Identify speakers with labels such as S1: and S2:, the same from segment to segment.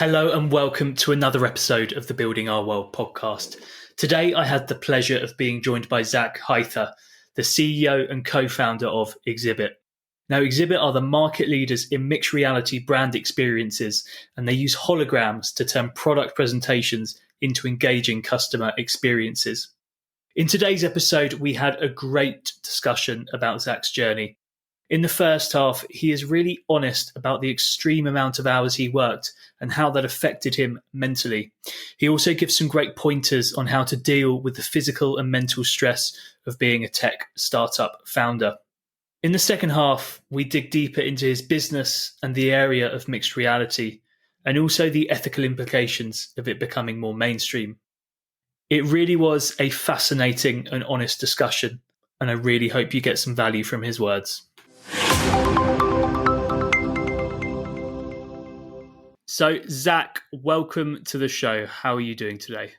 S1: Hello and welcome to another episode of the Building Our World podcast. Today I had the pleasure of being joined by Zak Jaiathe, the CEO and co-founder of Xibit. Now, Xibit are the market leaders in mixed reality brand experiences, and they use holograms to turn product presentations into engaging customer experiences. In today's episode, we had a great discussion about Zak's journey. In the first half, he is really honest about the extreme amount of hours he worked and how that affected him mentally. He also gives some great pointers on how to deal with the physical and mental stress of being a tech startup founder. In the second half, we dig deeper into his business and the area of mixed reality, and also the ethical implications of it becoming more mainstream. It really was a fascinating and honest discussion, and I really hope you get some value from his words. So, Zak, welcome to the show. How are you doing today?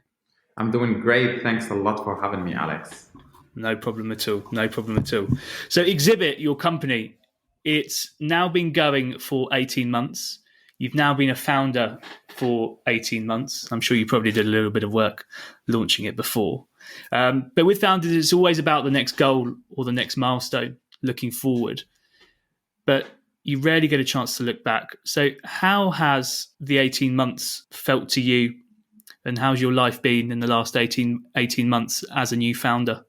S2: I'm doing great. Thanks a lot for having me, Alex.
S1: No problem at all. No problem at all. So, Xibit, your company, it's now been going for 18 months. You've now been a founder for 18 months. I'm sure you probably did a little bit of work launching it before. But with founders, it's always about the next goal or the next milestone, looking forward. But you rarely get a chance to look back. So how has the 18 months felt to you, and how's your life been in the last 18 months as a new founder?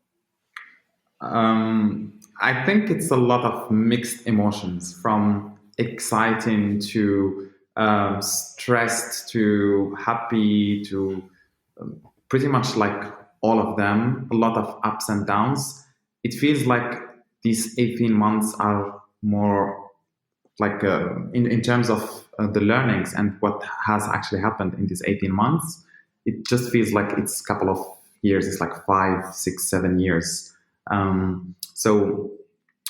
S2: I think it's a lot of mixed emotions, from exciting to stressed to happy to pretty much like all of them, a lot of ups and downs. It feels like these 18 months are more like in terms of the learnings and what has actually happened in these 18 months, it just feels like it's a couple of years. It's like 5, 6, 7 years. So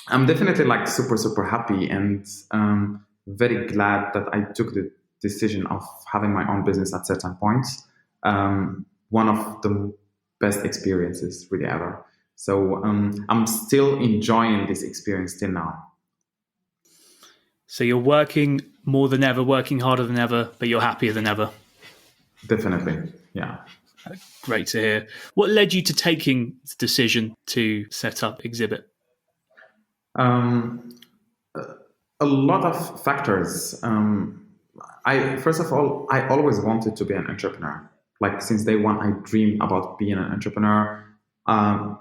S2: I'm definitely like super happy and very glad that I took the decision of having my own business at certain points. One of the best experiences really ever. So I'm still enjoying this experience till now.
S1: So you're working more than ever, working harder than ever, but you're happier than ever.
S2: Definitely, yeah.
S1: Great to hear. What led you to taking the decision to set up Xibit?
S2: A lot of factors. First of all, I always wanted to be an entrepreneur. Like since day one, I dreamed about being an entrepreneur.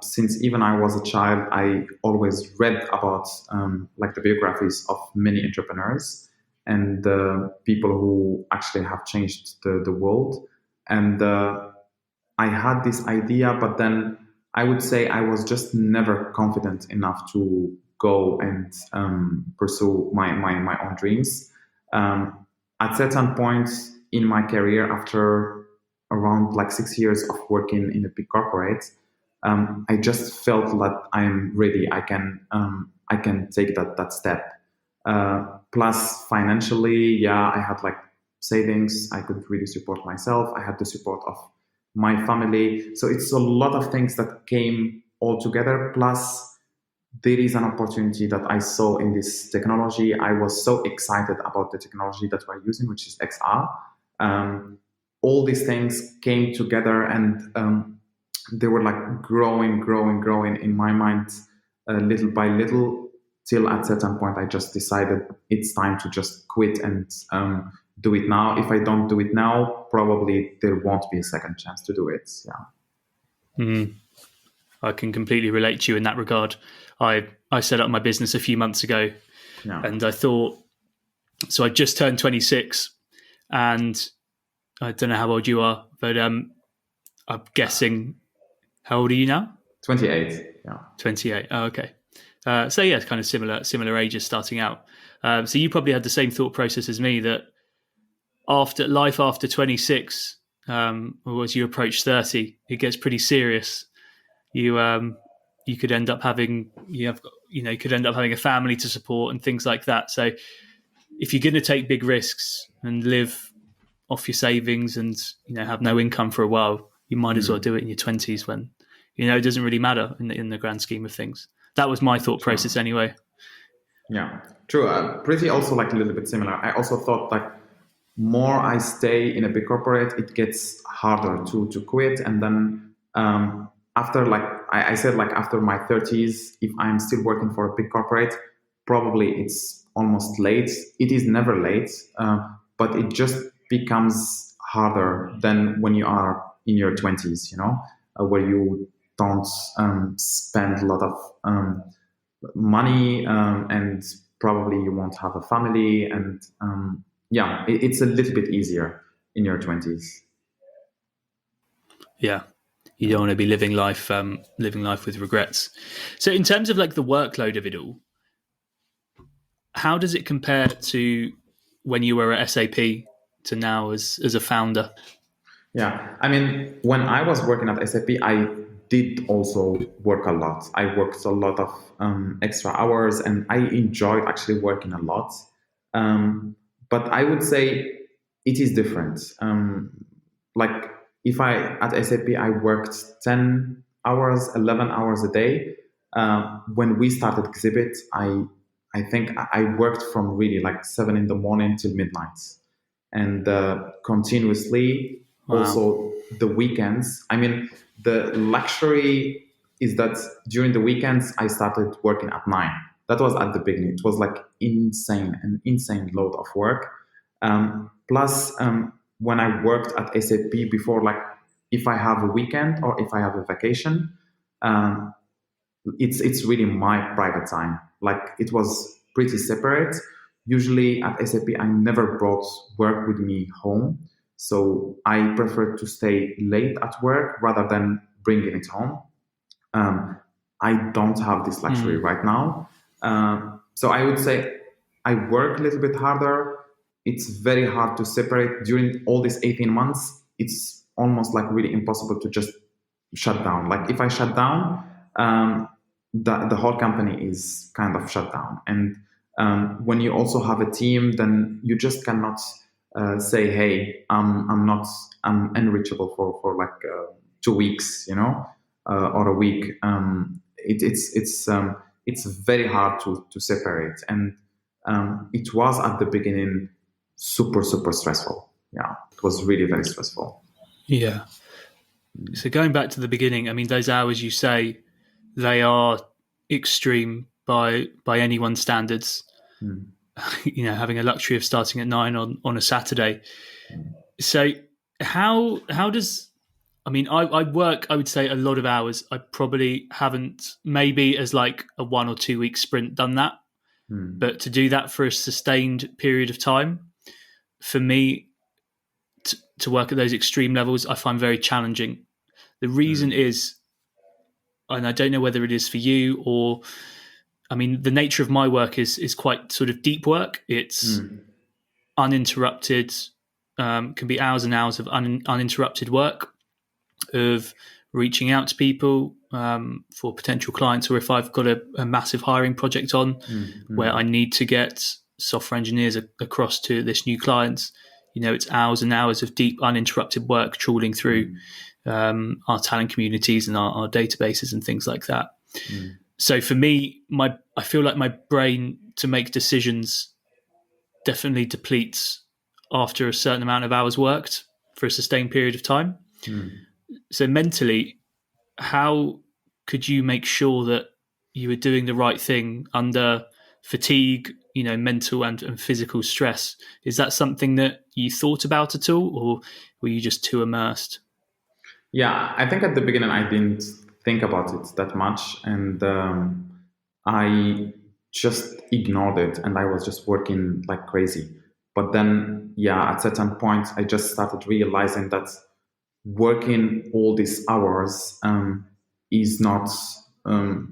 S2: Since even I was a child, I always read about like the biographies of many entrepreneurs and the people who actually have changed the world. And I had this idea, but then I would say I was just never confident enough to go and pursue my own dreams. At certain points in my career, after around like 6 years of working in a big corporate, I just felt that I'm ready. I can take that step. Plus, financially, I had like savings. I could really support myself. I had the support of my family. So it's a lot of things that came all together. Plus, there is an opportunity that I saw in this technology. I was so excited about the technology that we're using, which is XR. All these things came together and they were like growing in my mind little by little, till at certain point I just decided it's time to just quit and do it now. If I don't do it now, probably there won't be a second chance to do it.
S1: I can completely relate to you in that regard. I set up my business a few months ago, and I thought, so I just turned 26, and I don't know how old you are, but I'm guessing. How old are you now?
S2: 28. Yeah.
S1: 28. Oh, okay. So yeah, it's kind of similar ages starting out. So you probably had the same thought process as me, that after 26, or as you approach 30, it gets pretty serious. You could end up having a family to support and things like that. So if you're going to take big risks and live off your savings and have no income for a while, you might as well do it in your 20s when it doesn't really matter in the grand scheme of things. That was my thought process anyway.
S2: Yeah, true. Pretty also like a little bit similar. I also thought like more I stay in a big corporate, it gets harder to quit. And then after, like I said, like after my 30s, if I'm still working for a big corporate, probably it's almost late. It is never late, but it just becomes harder than when you are in your 20s, where you don't spend a lot of money, and probably you won't have a family, and yeah, it's a little bit easier in your 20s.
S1: Yeah. You don't want to be living life with regrets. So in terms of like the workload of it all, how does it compare to when you were at SAP to now as a founder?
S2: Yeah, I mean, when I was working at SAP, I did also work a lot. I worked a lot of extra hours, and I enjoyed actually working a lot. Um, but I would say it is different. Like if I at SAP, I worked 10 hours, 11 hours a day. When we started Xibit, I think I worked from really like 7 in the morning till midnight, and continuously.
S1: Wow.
S2: Also the weekends. I mean, the luxury is that during the weekends I started working at 9. That was at the beginning. It was like an insane load of work. Plus, when I worked at SAP before, like if I have a weekend or if I have a vacation, um, it's really my private time. Like it was pretty separate. Usually at SAP, I never brought work with me home, so I prefer to stay late at work rather than bringing it home. Um, I don't have this luxury right now, so I would say I work a little bit harder. It's very hard to separate during all these 18 months. It's almost like really impossible to just shut down. Like if I shut down, the whole company is kind of shut down. And when you also have a team, then you just cannot say, "Hey, I'm unreachable for like 2 weeks," or a week. It's very hard to separate, and it was at the beginning super stressful. Yeah, it was really very stressful.
S1: Yeah. So going back to the beginning, I mean, those hours you say, they are extreme by anyone's standards.
S2: Mm.
S1: Having a luxury of starting at 9 on a Saturday. So how does I mean, I work, I would say, a lot of hours. I probably haven't, maybe as like a 1 or 2 week sprint, done that.
S2: Mm.
S1: But to do that for a sustained period of time, for me, to work at those extreme levels, I find very challenging. The reason
S2: Mm.
S1: is, and I don't know whether it is for you or, I mean, the nature of my work is quite sort of deep work. It's
S2: Mm.
S1: uninterrupted, can be hours and hours of uninterrupted work, of reaching out to people for potential clients, or if I've got a massive hiring project on where I need to get software engineers across to this new client, it's hours and hours of deep uninterrupted work trawling through our talent communities and our databases and things like that.
S2: Mm.
S1: So for me, I feel like my brain to make decisions definitely depletes after a certain amount of hours worked for a sustained period of time.
S2: Mm.
S1: So mentally, how could you make sure that you were doing the right thing under fatigue, mental and physical stress? Is that something that you thought about at all, or were you just too immersed?
S2: Yeah, I think at the beginning I didn't think about it that much, and I just ignored it, and I was just working like crazy. But then, yeah, at certain point, I just started realizing that working all these hours is not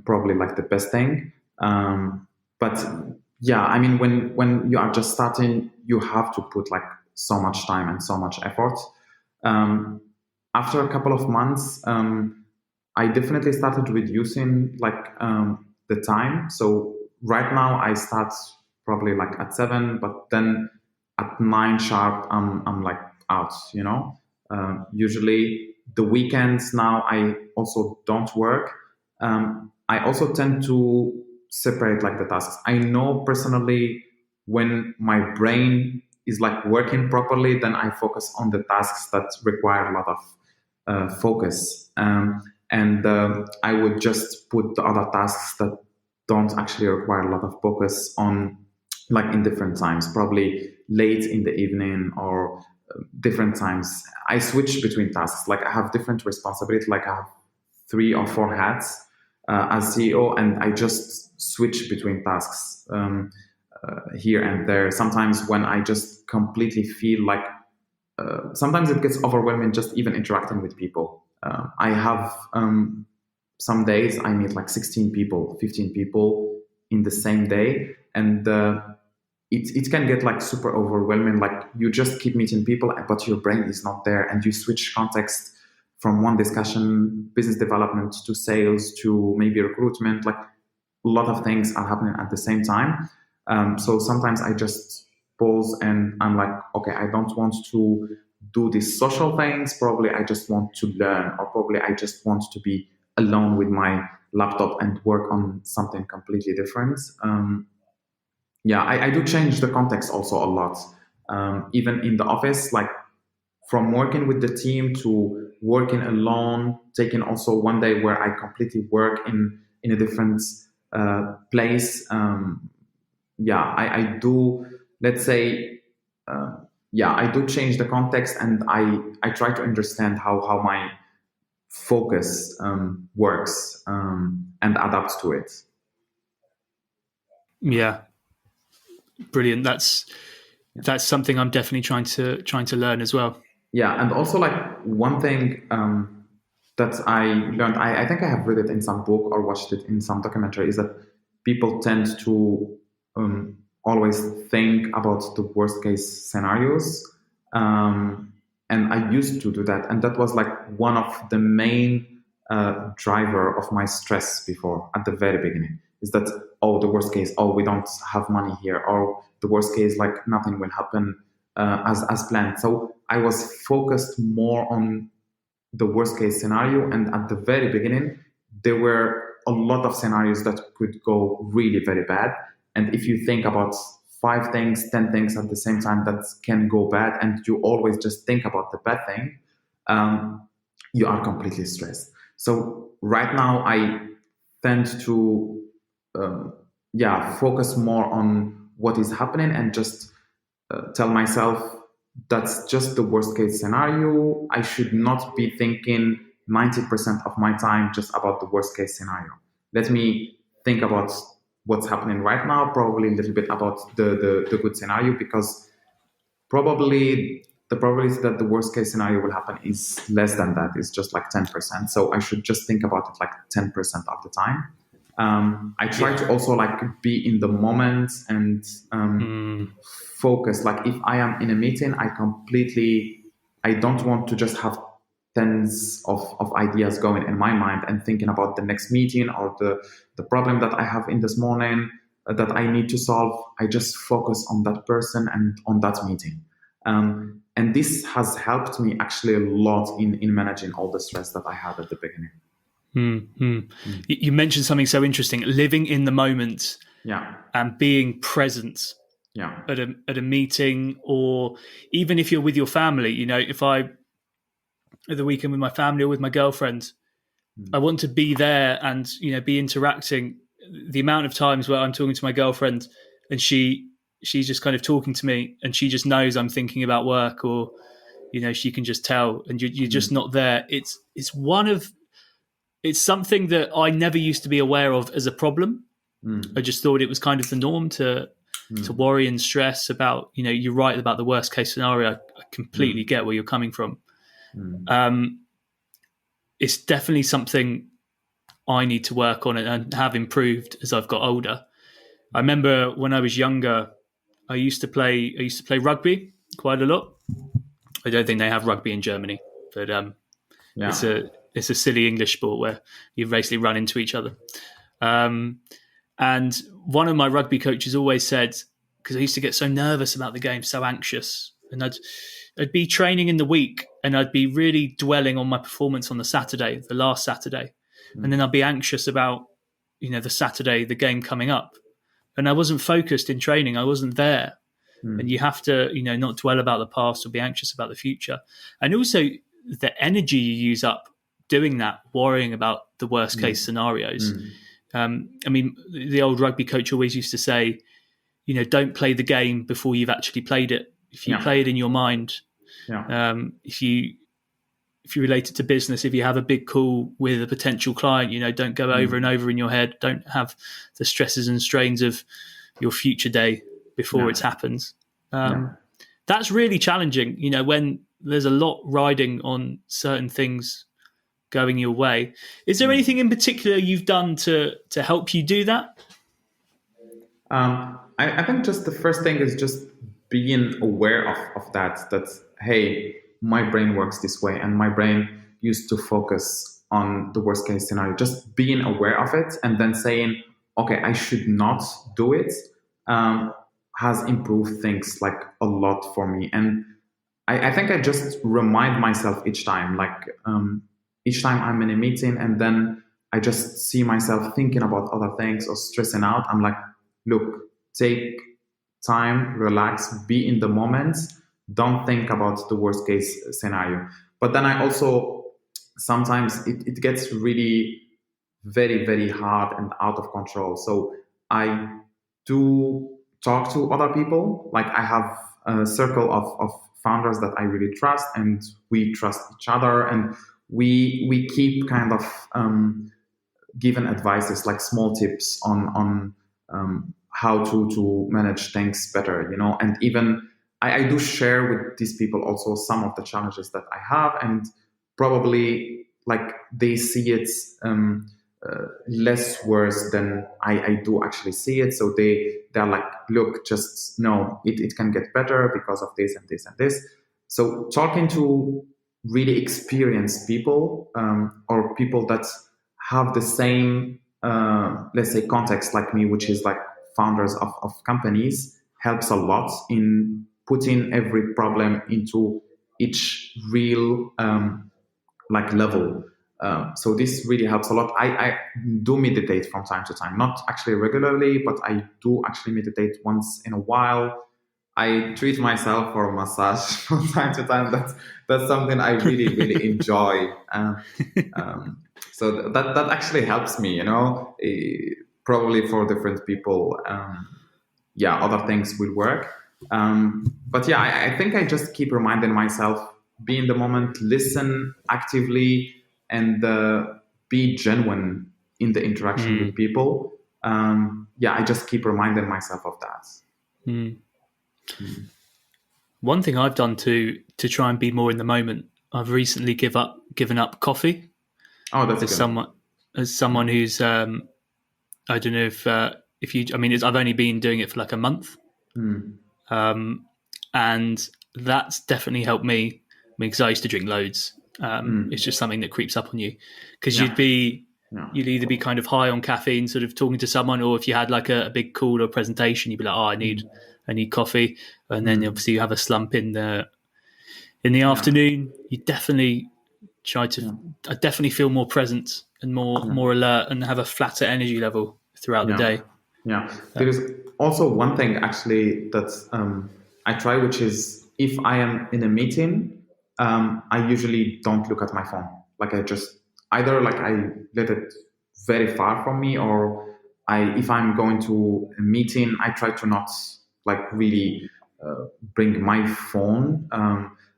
S2: probably like the best thing. But yeah, I mean, when you are just starting, you have to put like so much time and so much effort. Um, After a couple of months, I definitely started reducing like the time. So right now I start probably like at 7, but then at 9 sharp, I'm like out, usually the weekends now I also don't work. I also tend to separate like the tasks. I know personally when my brain is like working properly, then I focus on the tasks that require a lot of focus. And I would just put the other tasks that don't actually require a lot of focus on, like, in different times, probably late in the evening or different times. I switch between tasks. Like, I have different responsibilities. Like, I have 3 or 4 hats as CEO, and I just switch between tasks here and there. Sometimes when I just completely feel like, sometimes it gets overwhelming just even interacting with people. I have some days I meet like 16 people, 15 people in the same day, and it can get like super overwhelming. Like, you just keep meeting people, but your brain is not there, and you switch context from one discussion, business development, to sales, to maybe recruitment. Like, a lot of things are happening at the same time. So sometimes I just pause and I'm like, okay, I don't want to do these social things. Probably I just want to learn, or probably I just want to be alone with my laptop and work on something completely different. I do change the context also a lot. Even in the office, like, from working with the team to working alone, taking also one day where I completely work in a different place. I do, let's say, I do change the context, and I try to understand how my focus works, and adapt to it.
S1: Yeah, brilliant. That's something I'm definitely trying to learn as well.
S2: Yeah, and also, like, one thing that I learned, I think I have read it in some book or watched it in some documentary, is that people tend to always think about the worst case scenarios. And I used to do that, and that was like one of the main driver of my stress before, at the very beginning, is that, oh, the worst case, oh, we don't have money here, or the worst case, like, nothing will happen as planned. So I was focused more on the worst case scenario, and at the very beginning there were a lot of scenarios that could go really very bad. And if you think about 5 things, 10 things at the same time that can go bad, and you always just think about the bad thing, you are completely stressed. So right now I tend to focus more on what is happening, and just tell myself that's just the worst case scenario. I should not be thinking 90% of my time just about the worst case scenario. Let me think about what's happening right now, probably a little bit about the good scenario, because probably the probability that the worst case scenario will happen is less than that. It's just like 10%. So I should just think about it like 10% of the time. I try to also, like, be in the moment and focus. Like, if I am in a meeting, I don't want to just have tens of ideas going in my mind and thinking about the next meeting or the problem that I have in this morning that I need to solve. I just focus on that person and on that meeting. And this has helped me actually a lot in managing all the stress that I had at the beginning.
S1: You mentioned something so interesting: living in the moment, and being present. At a meeting, or even if you're with your family. You know, if I at the weekend with my family or with my girlfriend, I want to be there and, you know, be interacting. The amount of times where I'm talking to my girlfriend and she's just kind of talking to me, and she just knows I'm thinking about work, or, you know, she can just tell, and you're just not there. It's something that I never used to be aware of as a problem. I just thought it was kind of the norm to worry and stress about, you know, you're right about the worst case scenario. I completely get where you're coming from. It's definitely something I need to work on and have improved as I've got older. I remember when I was younger, I used to play rugby quite a lot. I don't think they have rugby in Germany, but it's a silly English sport where you basically run into each other. And one of my rugby coaches always said, because I used to get so nervous about the game, so anxious, and I'd be training in the week and I'd be really dwelling on my performance on the last Saturday. And then I'd be anxious about, you know, the Saturday, the game coming up. And I wasn't focused in training. I wasn't there. and you have to, not dwell about the past or be anxious about the future. And also the energy you use up doing that, worrying about the worst case scenarios. I mean, the old rugby coach always used to say, don't play the game before you've actually played it. If you play it in your mind, if you relate it to business, if you have a big call with a potential client, don't go over and over in your head. Don't have the stresses and strains of your future day before it happens. That's really challenging, when there's a lot riding on certain things going your way. Is there anything in particular you've done to help you do that?
S2: I think just the first thing is just being aware of that, hey, my brain works this way and my brain used to focus on the worst case scenario. Just being aware of it and then saying, okay, I should not do it, has improved things like a lot for me. And I think I just remind myself each time I'm in a meeting and then I just see myself thinking about other things or stressing out. I'm like, look, take time, relax, be in the moment. Don't think about the worst case scenario. But then I also, sometimes it gets really very, very hard and out of control. So I do talk to other people. Like I have a circle of founders that I really trust, and we trust each other, and we keep kind of given advices, like small tips on how to manage things better, and even I do share with these people also some of the challenges that I have, and probably like they see it less worse than I do actually see it. So they're like, look, just no, it can get better because of this and this and this. So talking to really experienced people, or people that have the same, let's say, context like me, which is like founders of companies, helps a lot in putting every problem into each real like level. So this really helps a lot. I do meditate from time to time, not actually regularly, but I do actually meditate once in a while. I treat myself for a massage from time to time. That's something I really, really enjoy. So that actually helps me, probably for different people. Other things will work. But yeah, I think I just keep reminding myself, be in the moment, listen actively, and be genuine in the interaction with people. I just keep reminding myself of that.
S1: One thing I've done to try and be more in the moment, I've recently given up coffee.
S2: Oh, that's
S1: as someone who's I don't know if you, I mean, I've only been doing it for like a month, and that's definitely helped me. Because I used to drink loads. It's just something that creeps up on you, because you'd either be kind of high on caffeine, sort of talking to someone, or if you had like a big call or presentation, you'd be like, oh, I need coffee, and then obviously you have a slump in the afternoon. You definitely I definitely feel more present and more alert, and have a flatter energy level throughout the day.
S2: There is also one thing actually that I try, which is if I am in a meeting, I usually don't look at my phone. Like I just either like I let it very far from me, or if I'm going to a meeting, I try to not like really bring my phone.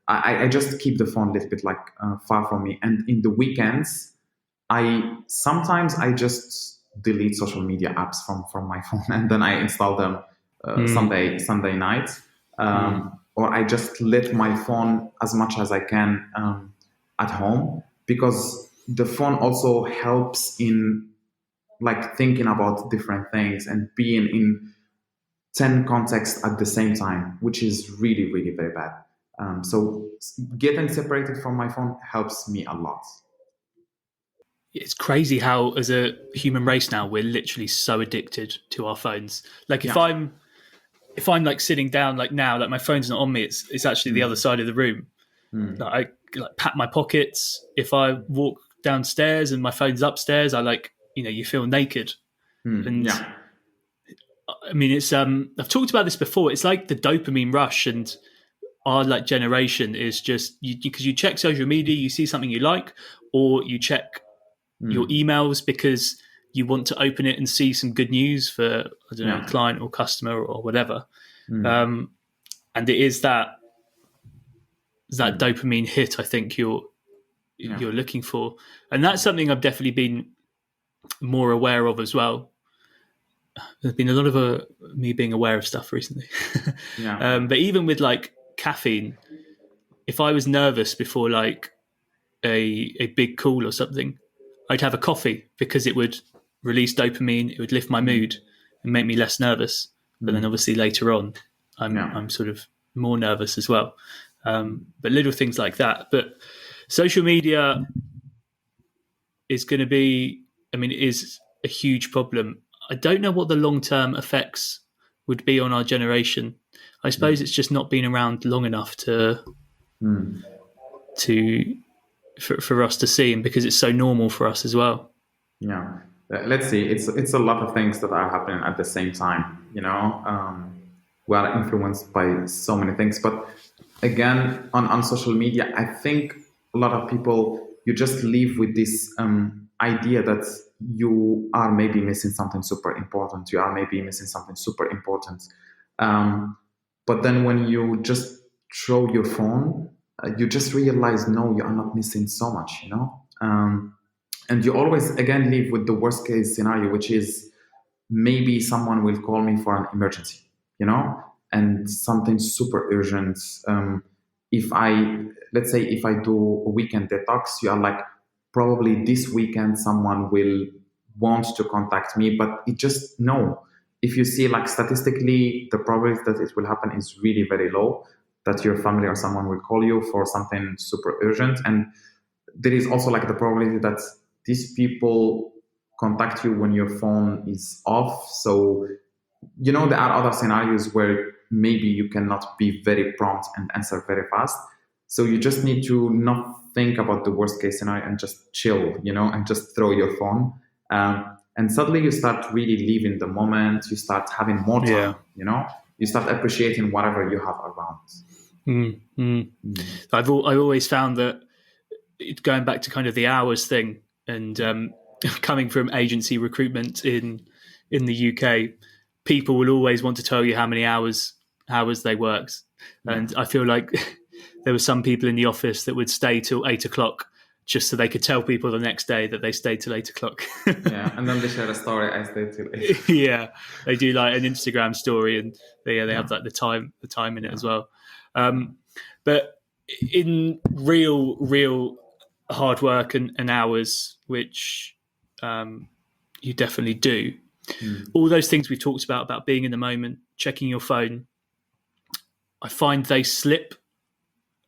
S2: I just keep the phone a little bit like far from me. And in the weekends, sometimes I just delete social media apps from my phone, and then I install them Sunday night. Or I just let my phone as much as I can at home, because the phone also helps in like thinking about different things and being in 10 contexts at the same time, which is really, really very bad. So getting separated from my phone helps me a lot.
S1: It's crazy how, as a human race now, we're literally so addicted to our phones. Like if I'm like sitting down like now, like my phone's not on me, it's actually the other side of the room. Like I like pat my pockets. If I walk downstairs and my phone's upstairs, I like, you feel naked. And I mean, it's I've talked about this before. It's like the dopamine rush, and our like generation is just because you check social media, you see something you like, or you check your
S2: Mm.
S1: emails because you want to open it and see some good news for, I don't know,
S2: Yeah.
S1: client or customer or whatever.
S2: Mm.
S1: And it is that
S2: Mm.
S1: dopamine hit I think
S2: Yeah.
S1: you're looking for, and that's something I've definitely been more aware of as well. There's been a lot of me being aware of stuff recently.
S2: Yeah. Yeah.
S1: But even with like caffeine, if I was nervous before like a big call or something, I'd have a coffee because it would release dopamine, it would lift my
S2: Mm.
S1: mood and make me less nervous. But then
S2: Mm.
S1: obviously later on,
S2: Yeah.
S1: I'm sort of more nervous as well. But little things like that. But social media is going to be, I mean, it is a huge problem. I don't know what the long term effects would be on our generation. I suppose
S2: Mm.
S1: it's just not been around long enough
S2: Mm.
S1: to for us to see, and because it's so normal for us as well.
S2: Yeah. Let's see. It's a lot of things that are happening at the same time. We are influenced by so many things. But again, on social media, I think a lot of people, you just live with this idea that you are maybe missing something super important. You are maybe missing something super important. Um, but then when you just throw your phone, you just realize, no, you are not missing so much. And you always again live with the worst case scenario, which is maybe someone will call me for an emergency, and something super urgent. If I, let's say, if I do a weekend detox, you are like, probably this weekend someone will want to contact me, but it just, no. If you see like statistically, the probability that it will happen is really very low, that your family or someone will call you for something super urgent. And there is also like the probability that these people contact you when your phone is off. So, there are other scenarios where maybe you cannot be very prompt and answer very fast. So you just need to not think about the worst case scenario and just chill, and just throw your phone. And suddenly you start really living the moment. You start having more
S1: Yeah.
S2: time, you start appreciating whatever you have around.
S1: I've always found that going back to kind of the hours thing, and coming from agency recruitment in the UK, people will always want to tell you how many hours they worked, and I feel like there were some people in the office that would stay till 8 o'clock just so they could tell people the next day that they stayed till 8 o'clock.
S2: Yeah, and then they share a story. I stayed till 8.
S1: Yeah, they do like an Instagram story, and they have like the time in it as well. But in real hard work and hours, which you definitely do, all those things we've talked about being in the moment, checking your phone, I find they slip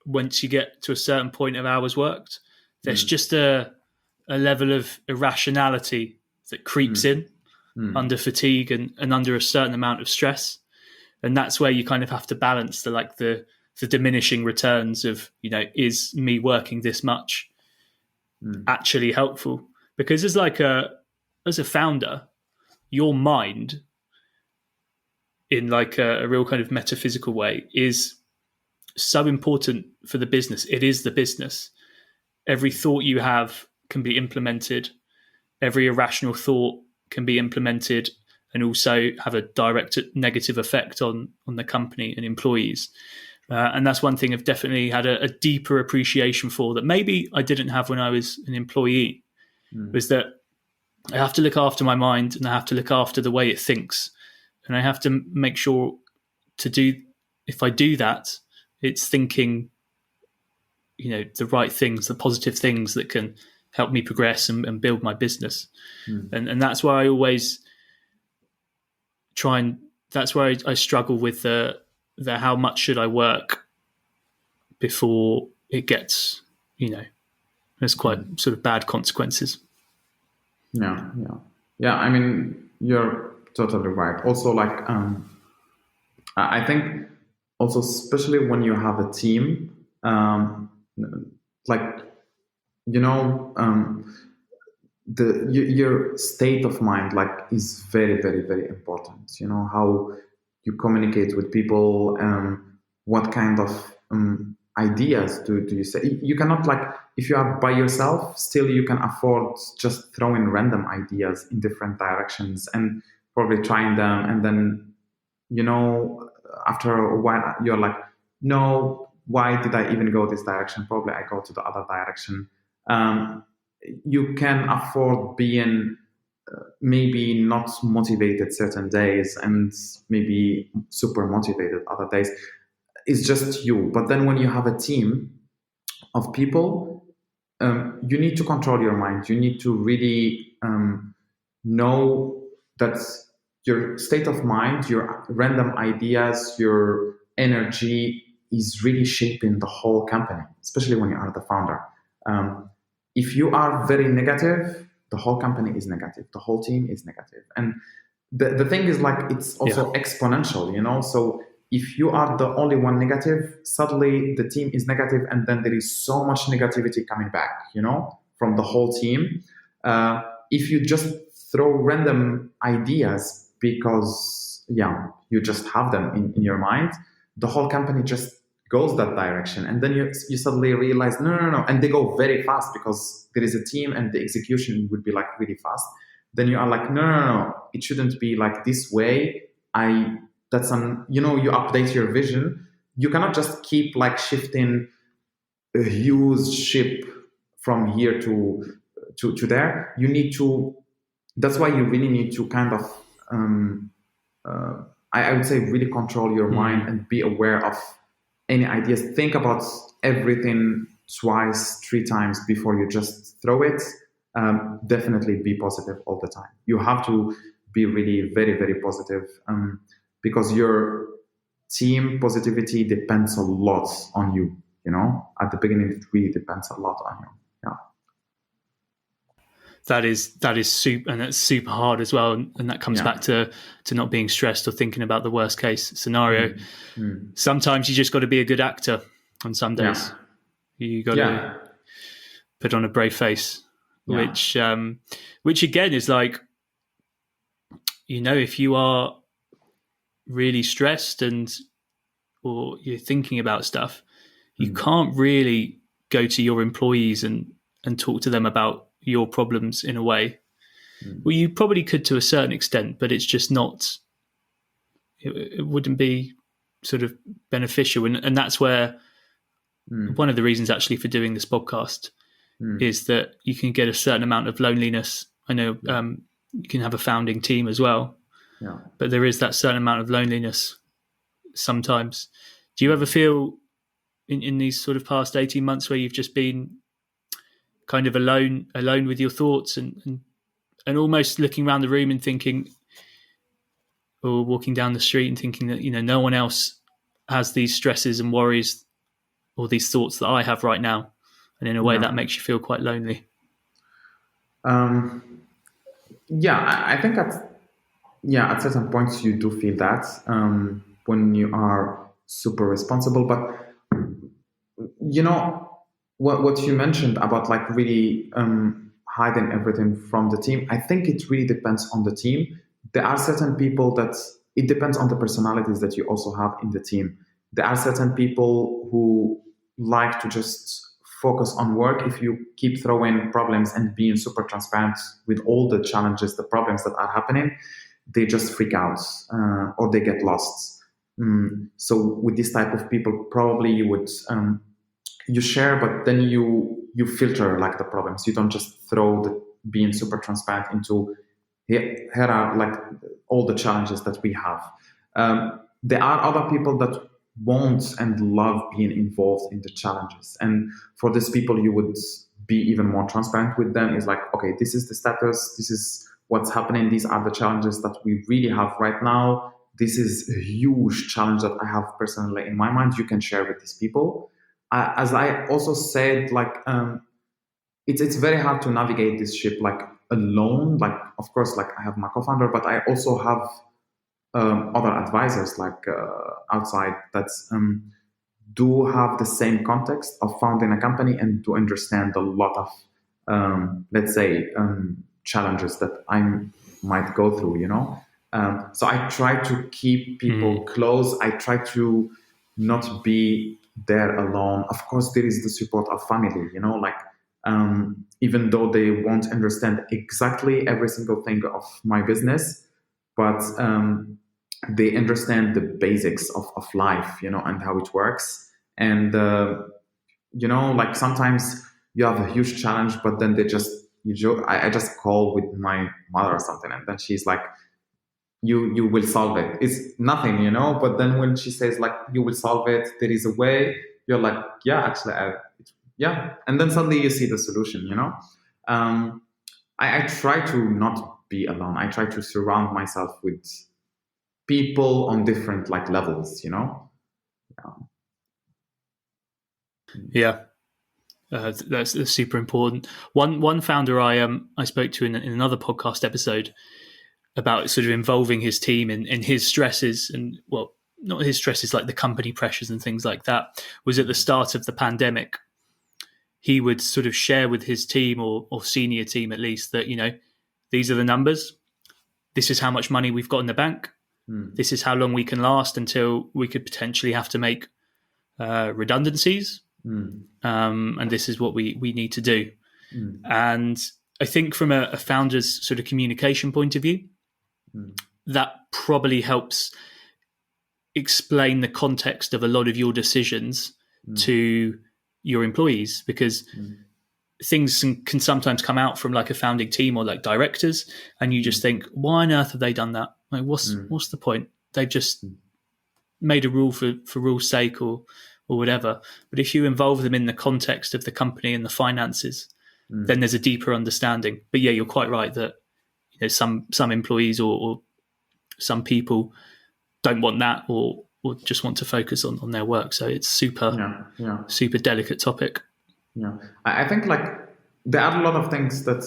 S1: once you get to a certain point of hours worked. There's just a level of irrationality that creeps in under fatigue and under a certain amount of stress. And that's where you kind of have to balance the diminishing returns of, is me working this much actually helpful? Because as a founder, your mind, in like a real kind of metaphysical way, is so important for the business. It is the business. Every thought you have can be implemented. Every irrational thought can be implemented and also have a direct negative effect on the company and employees. And that's one thing I've definitely had a deeper appreciation for, that maybe I didn't have when I was an employee, was that I have to look after my mind and I have to look after the way it thinks. And I have to make sure if I do that, it's thinking, the right things, the positive things that can help me progress and build my business. And that's why I always that's where I struggle with the how much should I work before it gets, there's quite sort of bad consequences.
S2: Yeah. I mean, you're totally right. Also, like, I think also, especially when you have a team, like, your state of mind like is very, very, very important. How you communicate with people, what kind of ideas do you say. You cannot, like, if you are by yourself, still you can afford just throwing random ideas in different directions and probably trying them, and then after a while you're like, no, why did I even go this direction? Probably I go to the other direction. You can afford being maybe not motivated certain days and maybe super motivated other days. It's just you. But then when you have a team of people, you need to control your mind. You need to really know that your state of mind, your random ideas, your energy is really shaping the whole company, especially when you are the founder. If you are very negative, the whole company is negative, the whole team is negative. And the thing is, like, it's also exponential, so if you are the only one negative, suddenly the team is negative, and then there is so much negativity coming back, from the whole team. If you just throw random ideas because, you just have them in your mind, the whole company just goes that direction. And then you suddenly realize, no. And they go very fast because there is a team and the execution would be like really fast. Then you are like, no. It shouldn't be like this way. You update your vision. You cannot just keep like shifting a huge ship from here to there. You need to, that's why you really need to kind of, I would say, really control your mind and be aware of any ideas. Think about everything twice, 3 times before you just throw it. Definitely be positive all the time. You have to be really very, very positive, because your team positivity depends a lot on you. At the beginning, it really depends a lot on you. Yeah.
S1: That is super, and that's super hard as well. And that comes back to not being stressed or thinking about the worst case scenario. Sometimes you just got to be a good actor on some days. You got to put on a brave face, which again is like, if you are really stressed or you're thinking about stuff, you can't really go to your employees and talk to them about your problems in a way. Well, you probably could to a certain extent, but it's just not, it wouldn't be sort of beneficial. And that's where one of the reasons actually for doing this podcast is that you can get a certain amount of loneliness. I know you can have a founding team as well, but there is that certain amount of loneliness sometimes. Do you ever feel in these sort of past 18 months where you've just been kind of alone with your thoughts and almost looking around the room and thinking, or walking down the street and thinking that, no one else has these stresses and worries or these thoughts that I have right now. And in a way that makes you feel quite lonely.
S2: I think at certain points you do feel that when you are super responsible, but what you mentioned about like really hiding everything from the team, I think it really depends on the team. There are certain people that it depends on the personalities that you also have in the team. There are certain people who like to just focus on work. If you keep throwing problems and being super transparent with all the challenges, the problems that are happening, they just freak out or they get lost. So with this type of people, probably you would you share, but then you filter like the problems. You don't just throw the being super transparent into here are like all the challenges that we have. There are other people that won't and love being involved in the challenges, and for these people you would be even more transparent with them. It's like, okay, this is the status, this is what's happening, these are the challenges that we really have right now, this is a huge challenge that I have personally in my mind. You can share with these people. As I also said, like it's very hard to navigate this ship like alone. Like, of course, like I have my co-founder, but I also have other advisors like outside that do have the same context of founding a company and do understand a lot of let's say, challenges that I might go through, so I try to keep people close. I try to not be there alone. Of course, there is the support of family, even though they won't understand exactly every single thing of my business, but they understand the basics of life, and how it works. And, like sometimes you have a huge challenge, but then I just call with my mother or something, and then she's like, you will solve it. It's nothing, but then when she says like, you will solve it, there is a way, you're like, yeah, actually, yeah. And then suddenly you see the solution, I try to not be alone. I try to surround myself with people on different like levels,
S1: Yeah. That's super important. One founder I spoke to in another podcast episode about sort of involving his team in his stresses, and well, not his stresses, like the company pressures and things like that, was at the start of the pandemic. He would sort of share with his team or senior team at least that, these are the numbers. This is how much money we've got in the bank. This is how long we can last until we could potentially have to make redundancies. And this is what we need to do. And I think from a founder's sort of communication point of view, that probably helps explain the context of a lot of your decisions to your employees, because things can sometimes come out from like a founding team or like directors, and you just think, why on earth have they done that? Like, what's the point? They've just made a rule for rule's sake or whatever. But if you involve them in the context of the company and the finances, then there's a deeper understanding. But yeah, you're quite right that some employees or some people don't want that or just want to focus on their work. So it's super delicate topic.
S2: Yeah, I think like there are a lot of things that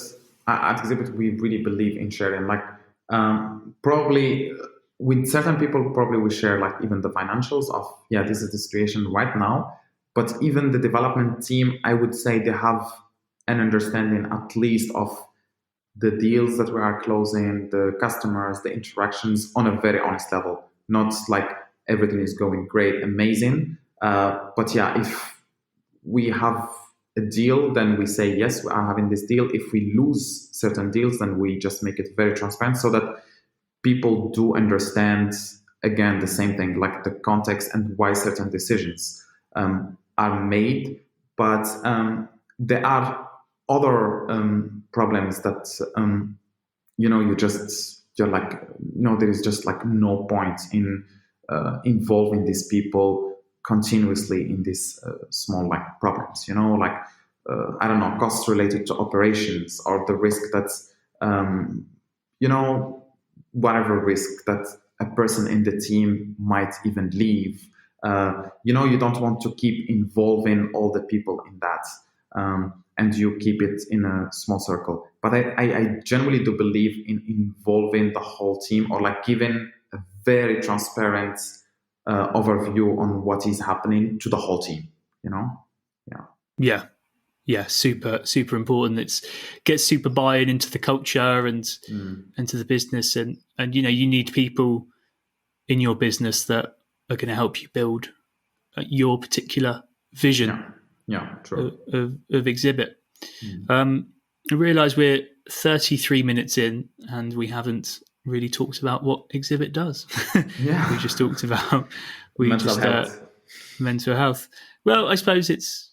S2: at Xibit we really believe in sharing. Like probably with certain people, probably we share like even the financials of, this is the situation right now. But even the development team, I would say they have an understanding at least of the deals that we are closing, the customers, the interactions on a very honest level. Not like everything is going great, amazing. But yeah, if we have a deal, then we say, yes, we are having this deal. If we lose certain deals, then we just make it very transparent so that people do understand, again, the same thing, like the context and why certain decisions are made. But there are other problems that, you're like, no, there is just like no point in involving these people continuously in these small like problems, I don't know, costs related to operations or the risk that's, whatever risk that a person in the team might even leave. You don't want to keep involving all the people in that. And you keep it in a small circle. But I genuinely do believe in involving the whole team, or like giving a very transparent overview on what is happening to the whole team,
S1: Yeah, super important. It's gets super buy-in into the culture and into the business, and you need people in your business that are going to help you build your particular vision.
S2: True.
S1: Of Xibit. I realise we're 33 minutes in and we haven't really talked about what Xibit does. We just talked about mental health. Well, I suppose it's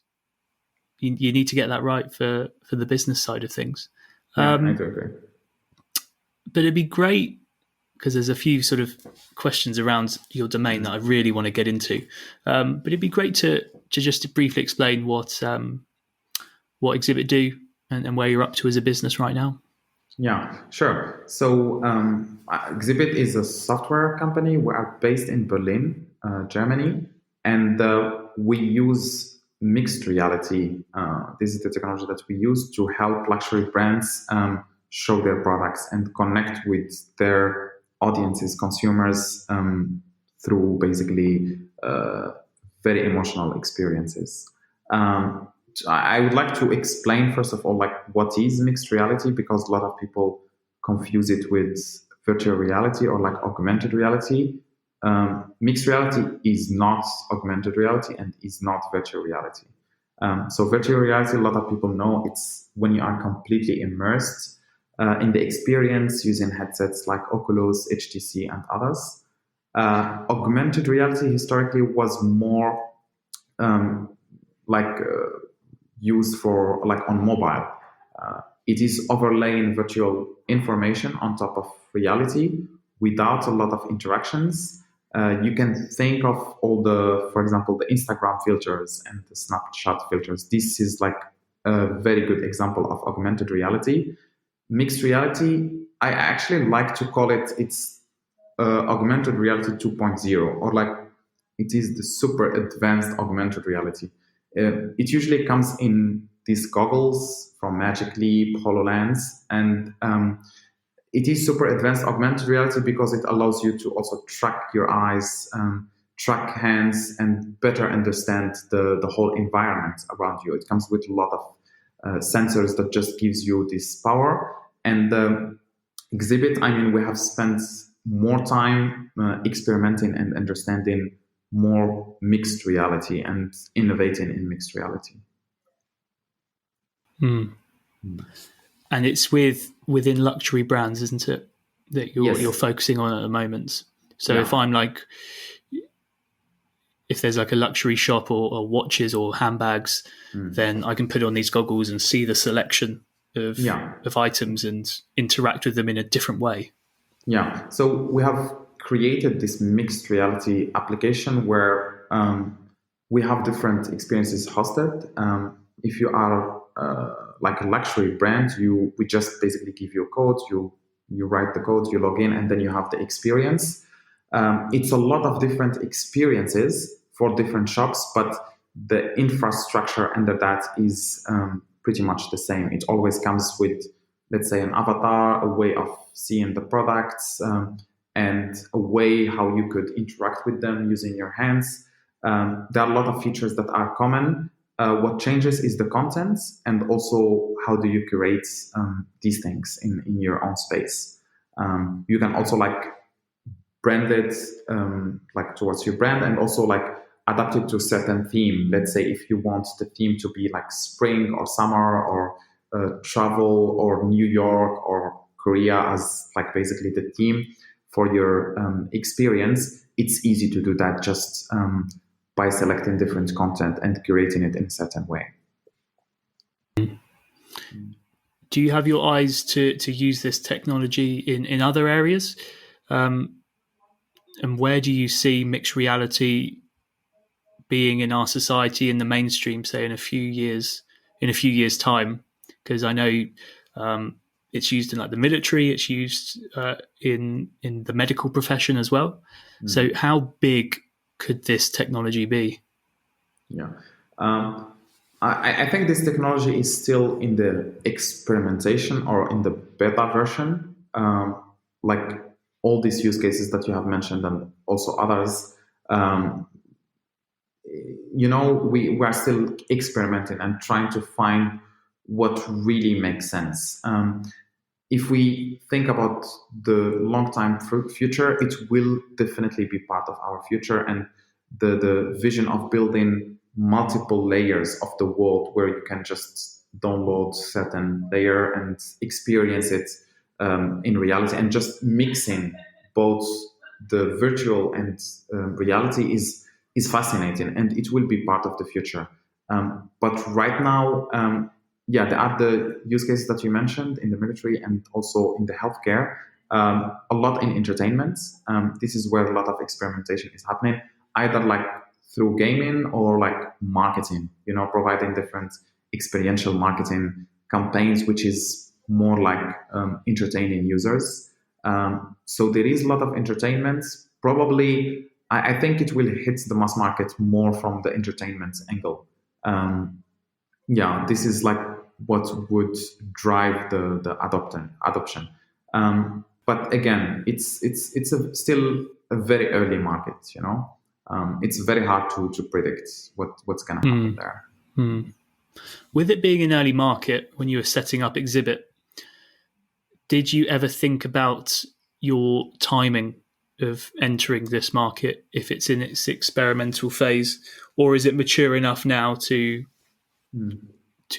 S1: you need to get that right for the business side of things.
S2: I do agree.
S1: But it'd be great, because there's a few sort of questions around your domain that I really want to get into. But it'd be great to just briefly explain what Xibit do and where you're up to as a business right now.
S2: Yeah, sure. So Xibit is a software company. We are based in Berlin, Germany, and we use mixed reality. This is the technology that we use to help luxury brands show their products and connect with their audiences, consumers, through basically very emotional experiences. I would like to explain first of all, like what is mixed reality, because a lot of people confuse it with virtual reality or like augmented reality. Mixed reality is not augmented reality and is not virtual reality. So virtual reality, a lot of people know it's when you are completely immersed in the experience using headsets like Oculus, HTC, and others. Augmented reality historically was more like used for like on mobile. It is overlaying virtual information on top of reality without a lot of interactions. You can think of all the, for example, the Instagram filters and the Snapchat filters. This is like a very good example of augmented reality. Mixed reality, I actually like to call it, it's augmented reality 2.0, or like it is the super advanced augmented reality. It usually comes in these goggles from Magic Leap, HoloLens, and it is super advanced augmented reality because it allows you to also track your eyes, track hands, and better understand the whole environment around you. It comes with a lot of sensors that just gives you this power. And Xibit, I mean, we have spent more time experimenting and understanding more mixed reality and innovating in mixed reality.
S1: And it's within luxury brands, isn't it, that you're focusing on at the moment? So if I'm like, if there's like a luxury shop or watches or handbags, then I can put on these goggles and see the selection of items and interact with them in a different way.
S2: Yeah. So we have created this mixed reality application where we have different experiences hosted. If you are like a luxury brand, we just basically give you a code, you write the code, you log in, and then you have the experience. It's a lot of different experiences for different shops, but the infrastructure under that is pretty much the same. It always comes with, let's say, an avatar, a way of seeing the products, and a way how you could interact with them using your hands. There are a lot of features that are common. What changes is the content, and also how do you curate these things in your own space. You can also like brand it like towards your brand, and also like adapt it to a certain theme. Let's say if you want the theme to be like spring or summer or travel or New York or Korea as like basically the theme for your experience, it's easy to do that just by selecting different content and curating it in a certain way.
S1: Do you have your eyes to use this technology in other areas? And where do you see mixed reality being in our society in the mainstream, say in a few years time? Because I know it's used in like the military, it's used in the medical profession as well. So how big could this technology be?
S2: Yeah. I think this technology is still in the experimentation or in the beta version. Like all these use cases that you have mentioned and also others, we are still experimenting and trying to find what really makes sense. If we think about the long-time future, it will definitely be part of our future, and the vision of building multiple layers of the world where you can just download certain layer and experience it in reality, and just mixing both the virtual and reality is fascinating, and it will be part of the future. But right now, there are the use cases that you mentioned in the military and also in the healthcare, a lot in entertainment. This is where a lot of experimentation is happening, either like through gaming or like marketing, providing different experiential marketing campaigns, which is more like entertaining users. So there is a lot of entertainment. Probably, I think it will hit the mass market more from the entertainment angle. This is like what would drive the adoption. But again, it's still a very early market. It's very hard to predict what's going to happen there.
S1: With it being an early market, when you were setting up Xibit, did you ever think about your timing of entering this market if it's in its experimental phase, or is it mature enough now to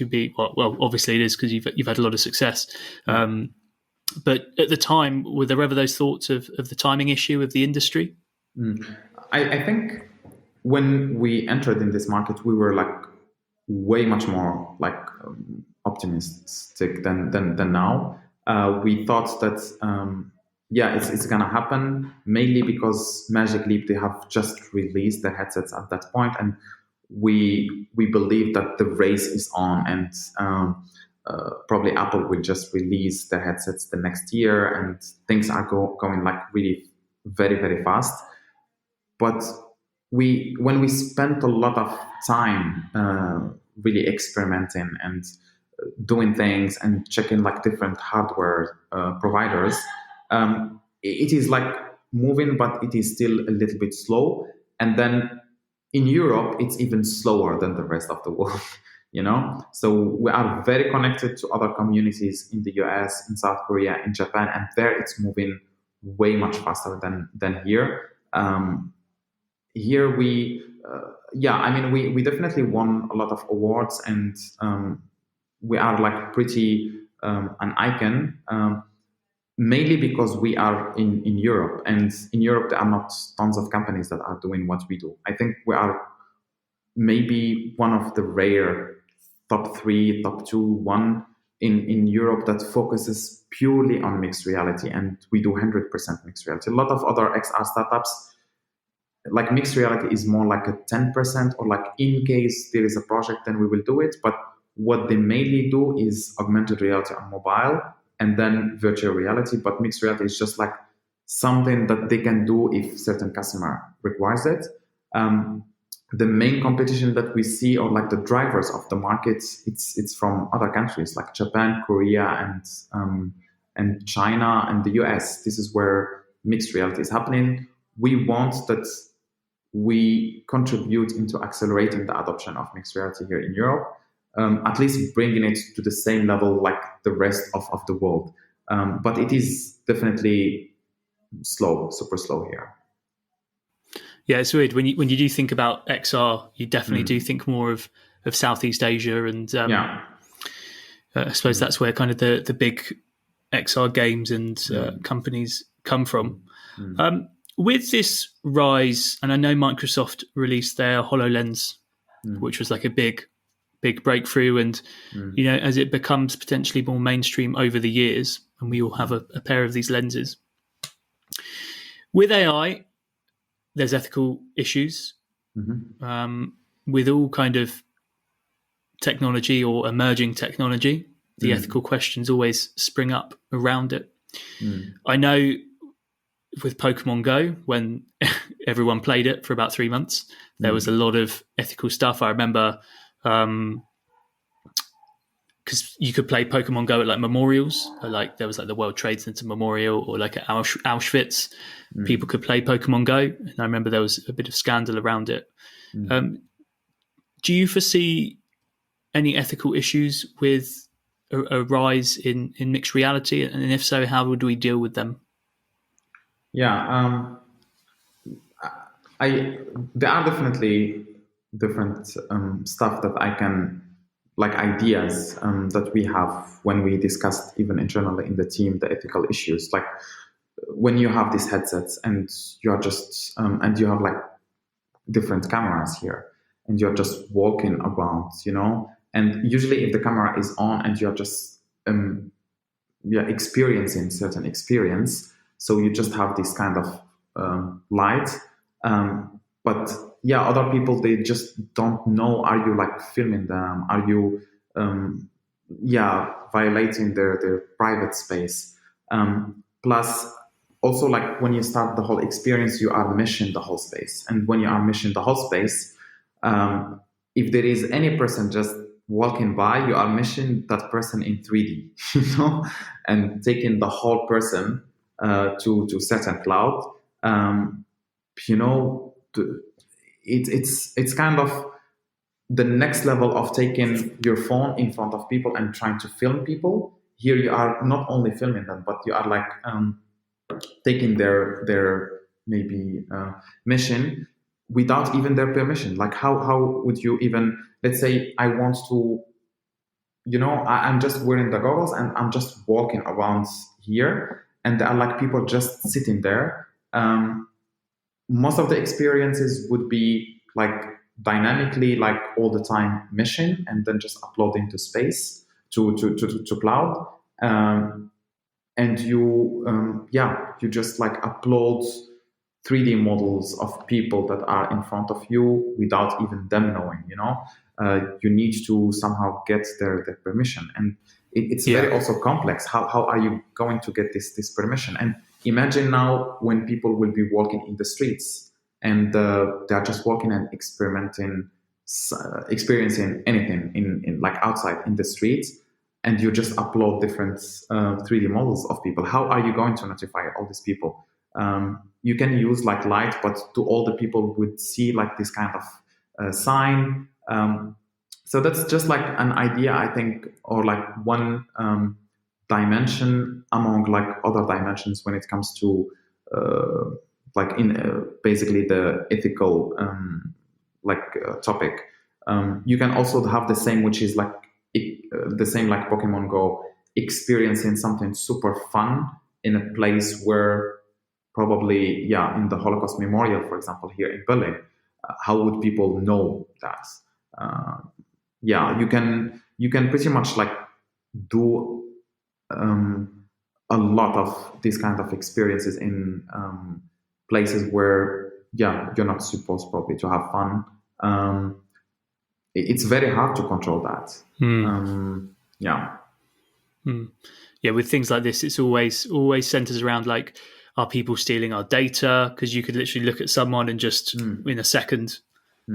S1: be well? Obviously, it is because you've had a lot of success. But at the time, were there ever those thoughts of the timing issue of the industry?
S2: I think when we entered in this market, we were like way much more like optimistic than now. We thought that it's gonna happen, mainly because Magic Leap, they have just released the headsets at that point, and we believe that the race is on, and probably Apple will just release the headsets the next year, and things are going like really very, very fast. But when we spent a lot of time really experimenting and doing things and checking like different hardware providers, it is like moving, but it is still a little bit slow. And then in Europe, it's even slower than the rest of the world. So we are very connected to other communities in the US, in South Korea, in Japan, and there it's moving way much faster than here. Here we definitely won a lot of awards, and we are like pretty an icon, mainly because we are in Europe, and in Europe there are not tons of companies that are doing what we do. I think we are maybe one of the rare top 3, top 2, 1 in Europe that focuses purely on mixed reality, and we do 100% mixed reality. A lot of other XR startups, like mixed reality is more like a 10%, or like in case there is a project, then we will do it. But what they mainly do is augmented reality on mobile and then virtual reality. But mixed reality is just like something that they can do if certain customer requires it. The main competition that we see, or like the drivers of the market, it's from other countries like Japan, Korea, and China and the US. This is where mixed reality is happening. We want that we contribute into accelerating the adoption of mixed reality here in Europe, at least bringing it to the same level like the rest of the world. But it is definitely slow, super slow here.
S1: Yeah, it's weird. When you do think about XR, you definitely do think more of Southeast Asia, and I suppose that's where kind of the big XR games and companies come from. With this rise, and I know Microsoft released their HoloLens, which was like a big breakthrough, and as it becomes potentially more mainstream over the years, and we all have a pair of these lenses. With AI, there's ethical issues. With all kind of technology or emerging technology, the ethical questions always spring up around it. I know with Pokemon Go, when everyone played it for about 3 months, there was a lot of ethical stuff. I remember because you could play Pokemon Go at like memorials, like there was like the World Trade Center Memorial, or like at Auschwitz, people could play Pokemon Go. And I remember there was a bit of scandal around it. Do you foresee any ethical issues with a rise in mixed reality? And if so, how would we deal with them?
S2: Yeah, there are definitely different stuff that I can, like ideas that we have when we discussed even internally in the team, the ethical issues. Like when you have these headsets and you are just, and you have like different cameras here and you're just walking around, and usually if the camera is on and you're just experiencing certain experience, so you just have this kind of light. But other people, they just don't know, are you like filming them? Are you violating their private space? Plus also, like when you start the whole experience, you are meshing the whole space. And when you are meshing the whole space, if there is any person just walking by, you are meshing that person in 3D, and taking the whole person to certain cloud. It's kind of the next level of taking your phone in front of people and trying to film people. Here you are not only filming them, but you are like taking their maybe mission without even their permission. Like how would you even, let's say I want to, I'm just wearing the goggles and I'm just walking around here, and there are like people just sitting there. Most of the experiences would be like dynamically, like all the time mission, and then just uploading to space to cloud. And you just like upload 3D models of people that are in front of you without even them knowing. You need to somehow get their permission, and it's very also complex. How are you going to get this permission? And imagine now when people will be walking in the streets and they're just walking and experiencing anything in like outside in the streets, and you just upload different 3D models of people. How are you going to notify all these people? You can use like light, but to all the people would see like this kind of sign. So that's just like an idea, I think, or like one dimension among like other dimensions when it comes to like in basically the ethical topic. You can also have the same, which is like the same like Pokemon Go, experiencing something super fun in a place where probably, in the Holocaust Memorial, for example, here in Berlin, how would people know that? You can pretty much like do a lot of these kind of experiences in places where you're not supposed probably to have fun. It's very hard to control that.
S1: Yeah, with things like this, it's always centers around like, are people stealing our data? Because you could literally look at someone and just in a second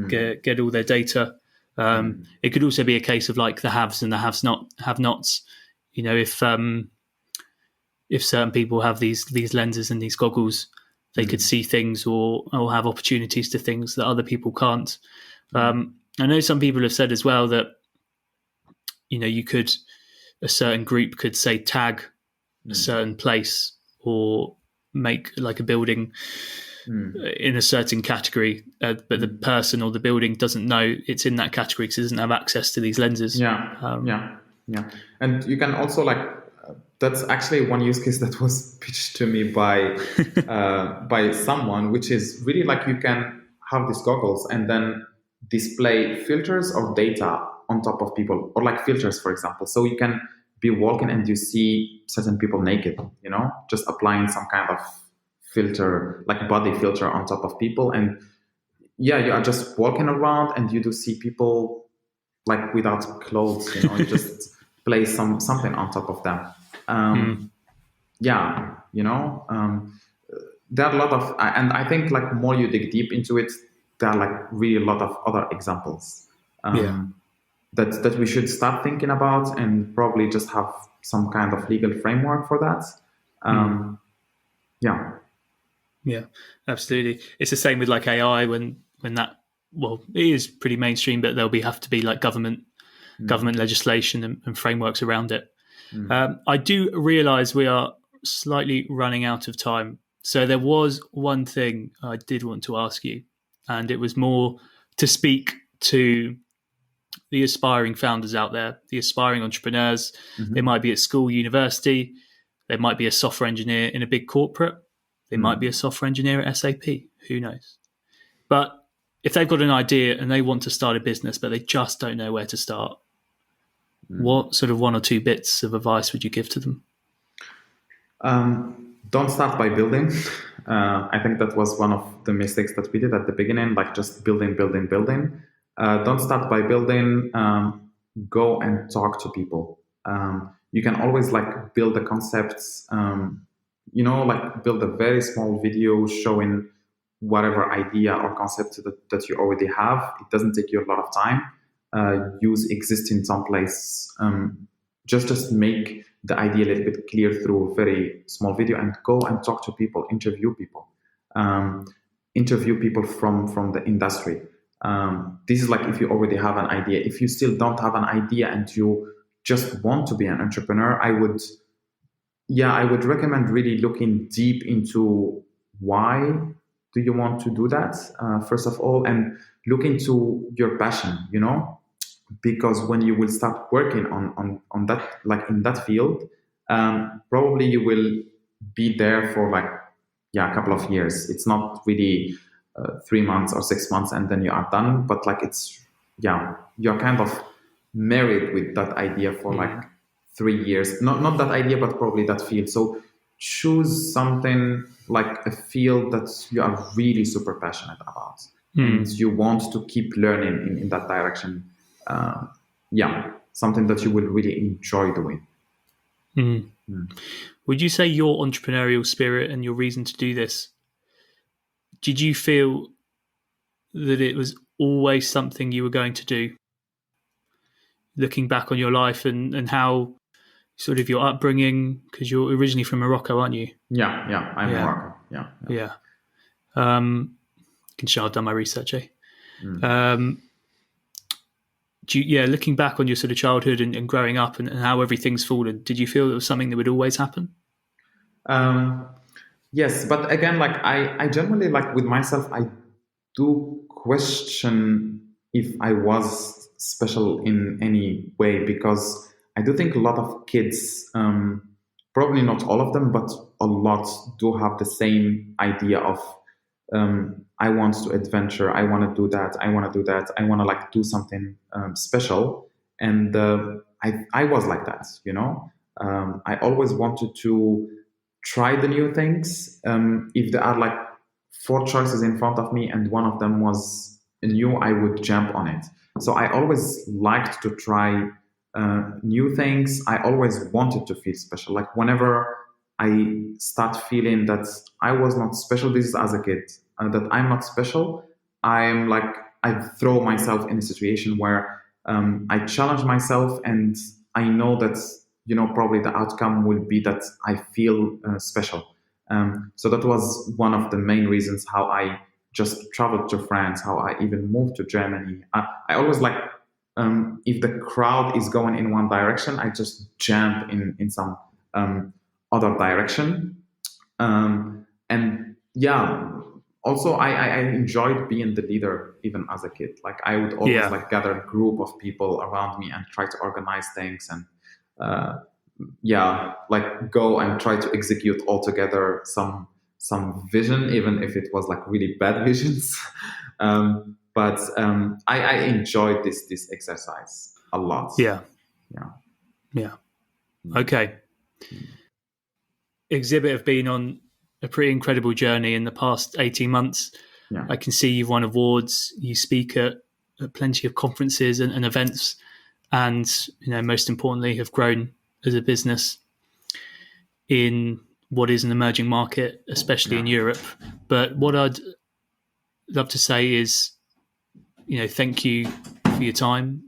S1: get all their data. It could also be a case of like the haves and the have-nots. If certain people have these lenses and these goggles, they could see things or have opportunities to things that other people can't. I know some people have said as well that a certain group could say tag a certain place or make like a building in a certain category, but the person or the building doesn't know it's in that category because it doesn't have access to these lenses.
S2: And you can also like, that's actually one use case that was pitched to me by someone, which is really like you can have these goggles and then display filters or data on top of people, or like filters, for example. So you can be walking and you see certain people naked, just applying some kind of filter, like body filter on top of people. And you are just walking around and you do see people like without clothes, you just place something on top of them. There are a lot of, and I think like more you dig deep into it, there are like really a lot of other examples that we should start thinking about, and probably just have some kind of legal framework for that.
S1: Yeah, absolutely. It's the same with like AI when that, well, it is pretty mainstream, but there'll have to be like government legislation and frameworks around it. I do realize we are slightly running out of time. So there was one thing I did want to ask you, and it was more to speak to the aspiring founders out there, the aspiring entrepreneurs. They might be at school, university. They might be a software engineer in a big corporate. They might be a software engineer at SAP. Who knows? But if they've got an idea and they want to start a business, but they just don't know where to start, what sort of one or two bits of advice would you give to them?
S2: Don't start by building. I think that was one of the mistakes that we did at the beginning, like just building. Don't start by building. Go and talk to people. You can always like build the concepts, like build a very small video showing whatever idea or concept that you already have. It doesn't take you a lot of time. Use existing templates. Just make the idea a little bit clear through a very small video, and go and talk to people, interview people from the industry. This is like if you already have an idea. If you still don't have an idea and you just want to be an entrepreneur, I would recommend really looking deep into why do you want to do that, first of all, and look into your passion, because when you will start working on that, like in that field, probably you will be there for like, a couple of years. It's not really 3 months or 6 months and then you are done, but like you're kind of married with that idea for like 3 years. Not that idea, but probably that field. So choose something like a field that you are really super passionate about and you want to keep learning in that direction. Something that you will really enjoy doing.
S1: Would you say your entrepreneurial spirit and your reason to do this, did you feel that it was always something you were going to do? Looking back on your life and how sort of your upbringing, because you're originally from Morocco, aren't you?
S2: I'm Morocco.
S1: Can show I've done my research, eh? Looking back on your sort of childhood and growing up and how everything's fallen, did you feel it was something that would always happen?
S2: Yes, but again, like I generally, like with myself, I do question if I was special in any way, because I do think a lot of kids, probably not all of them, but a lot do have the same idea of I want to adventure, I want to do that, I want to like do something special. And I was like that, I always wanted to try the new things. If there are like 4 choices in front of me and one of them was new, I would jump on it. So I always liked to try new things. I always wanted to feel special. Like whenever I start feeling that I was not special, this is as a kid, that I'm not special, I throw myself in a situation where I challenge myself and I know that, probably the outcome will be that I feel special. So that was one of the main reasons how I just traveled to France, how I even moved to Germany. I always like, if the crowd is going in one direction, I just jump in some other direction. Also I enjoyed being the leader even as a kid. Like I would always like gather a group of people around me and try to organize things and like go and try to execute all together some vision, even if it was like really bad visions. But I enjoyed this exercise a lot.
S1: Yeah. Okay. Xibit have been on a pretty incredible journey in the past 18 months. I can see you've won awards, you speak at plenty of conferences and events, and most importantly have grown as a business in what is an emerging market, especially in Europe. But what I'd love to say is, thank you for your time.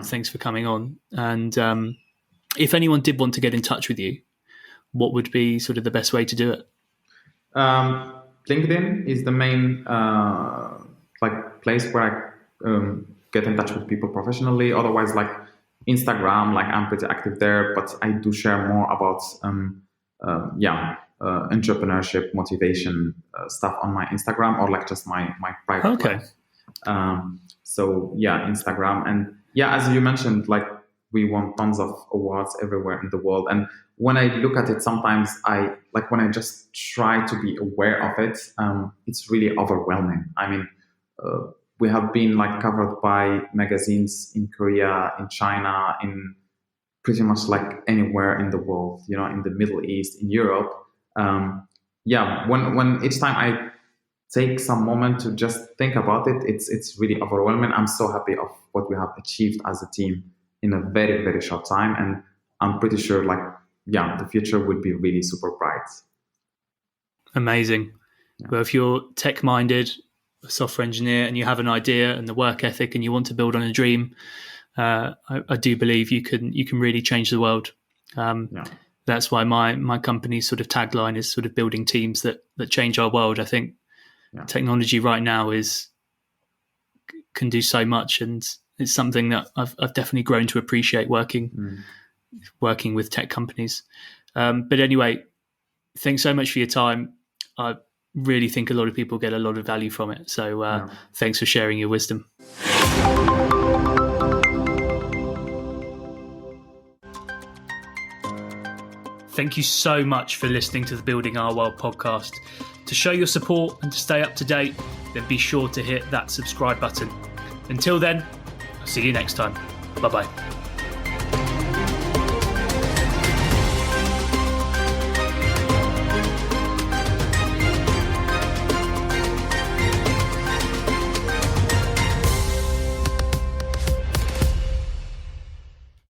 S1: Thanks for coming on. And if anyone did want to get in touch with you, what would be sort of the best way to do it?
S2: LinkedIn is the main place where I get in touch with people professionally. Otherwise, like Instagram, like I'm pretty active there, but I do share more about entrepreneurship, motivation stuff on my Instagram, or like just my private life. So Instagram, and as you mentioned, like we won tons of awards everywhere in the world. And when I look at it, sometimes when I just try to be aware of it, it's really overwhelming. I mean, we have been like covered by magazines in Korea, in China, in pretty much like anywhere in the world, in the Middle East, in Europe. When each time I take some moment to just think about it, it's really overwhelming. I'm so happy of what we have achieved as a team in a very, very short time. And I'm pretty sure the future would be really super bright.
S1: Amazing. Well, if you're tech-minded, a software engineer, and you have an idea and the work ethic and you want to build on a dream, I do believe you can really change the world. That's why my company's sort of tagline is sort of building teams that change our world. I think technology right now is can do so much, and it's something that I've definitely grown to appreciate working with tech companies. But anyway, thanks so much for your time. I really think a lot of people get a lot of value from it. So thanks for sharing your wisdom. Thank you so much for listening to the Building Our World podcast. To show your support and to stay up to date, then be sure to hit that subscribe button. Until then, I'll see you next time. Bye-bye.